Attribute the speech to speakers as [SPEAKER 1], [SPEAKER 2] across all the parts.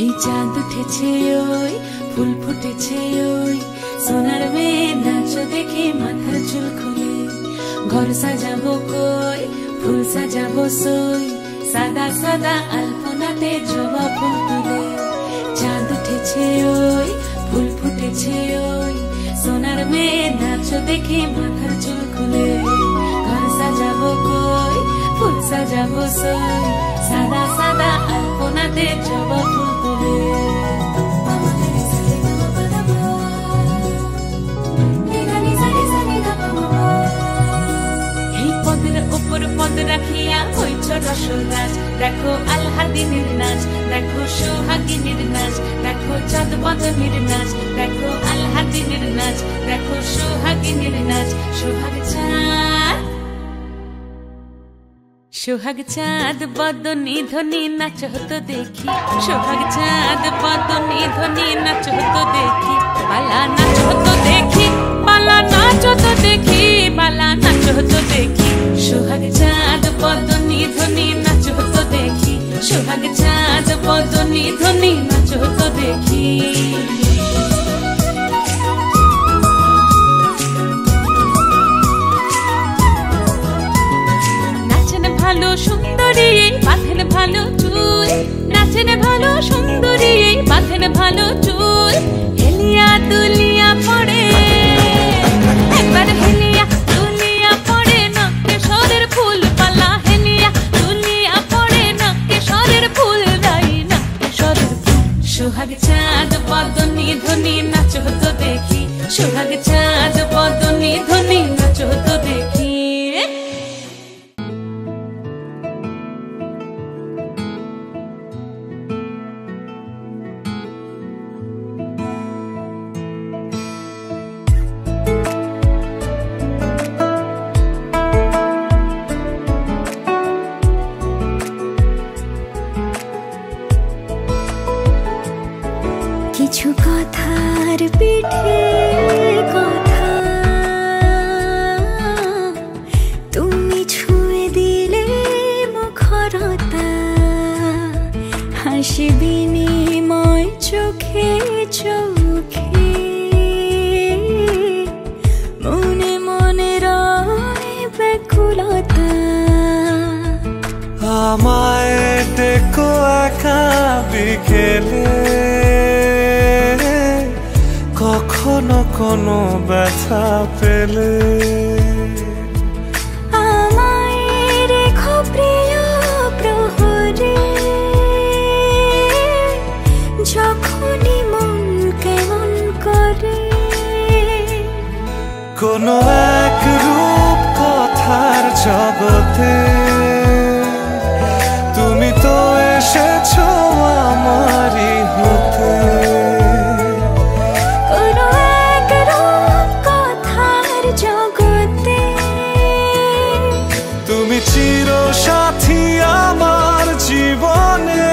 [SPEAKER 1] এই চাঁদ উঠেছে ওই ফুল ফুটেছে ওই সোনার মেয়ে নাচ দেখে মাথার চুল খুলে ঘর সাজাবো কই ফুল সাজাবো সই সাদা সাদা আলপনাতে জবা ফুল তুলে চাঁদ উঠেছে ওই ফুল ফুটেছে ওই সোনার মেয়ে নাচ দেখে মাথার চুল খুলে ঘর সাজাবো কই ফুল সাজাবো সই সাদা সাদা আলপনাতে জবা ফুল তুলে পদ রাখিয়া হইছ রসরাজ দেখো আলহাদিনের নাচ দেখো সোহাগিনীর নাচ দেখো চাঁদ বদনের নাচ দেখো আলহাদিনের নাচ দেখো সোহাগিনীর নাচ সোহাগ চাঁদ বদনী ধ্বনি নাচ হতো দেখি সোহাগ চাঁদ বদনী ধ্বনি নাচ হতো দেখি বালা নাচ হতো দেখি বালা নাচ হতো দেখি বালা নাচ হতো দেখি সোহাগ চাঁদ বদনী ধ্বনি নাচ হতো দেখি সোহাগ চাঁদ বদনী ধ্বনি নাচ হতো দেখি নাচেন ভালো সুন্দরী বাঁধেন ভালো চুল নাচেন ভালো সুন্দরী বাঁধেন ভালো চুল হেলিয়া দুলিয়া পড়ে একবার হেলিয়া দুলিয়া পড়ে না কেশরের ফুল পালা হেলিয়া দুলিয়া পড়ে না কেশরের ফুল রাই না কেশরের ফুল সোহাগ চাঁদ বদনী ধ্বনি নাচ হতো দেখি সোহাগ চাঁদ বদনী ধ্বনি নাচ হতো দেখি
[SPEAKER 2] কিছু কথার পিঠে কথা তুমি ছুঁয়ে দিলে মুখরতা হাসি বিনিময় চোখে চোখে মনে মনে রয় ব্যাকুলতা
[SPEAKER 3] আমায় দেখো একা বিকেলে কখনো কোনো ব্যথা পেলে
[SPEAKER 2] আমায় রেখো প্রিয় প্রহরে যখনই মন কেমন করে
[SPEAKER 3] কোনো এক রূপ কথার জগতে তুমি তো এসেছো আমারই হতে তুমি চির সাথী আমার জীবনে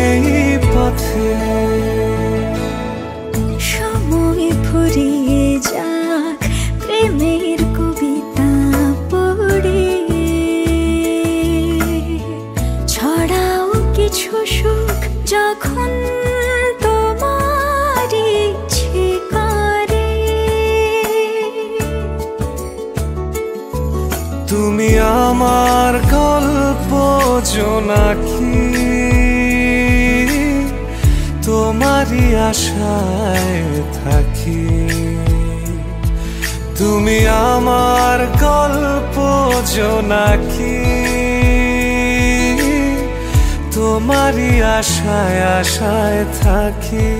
[SPEAKER 3] এই পথে
[SPEAKER 2] সময় ফুরিয়ে যাক প্রেমের কবিতা পড়ে ছড়াও কিছু সুখ যখন তোমার ইচ্ছে করে
[SPEAKER 3] তুমি আমার গল্প জোনাকি তোমারই আশায় থাকি তুমি আমার গল্প জোনাকি তোমারই আশায় আশায় থাকি।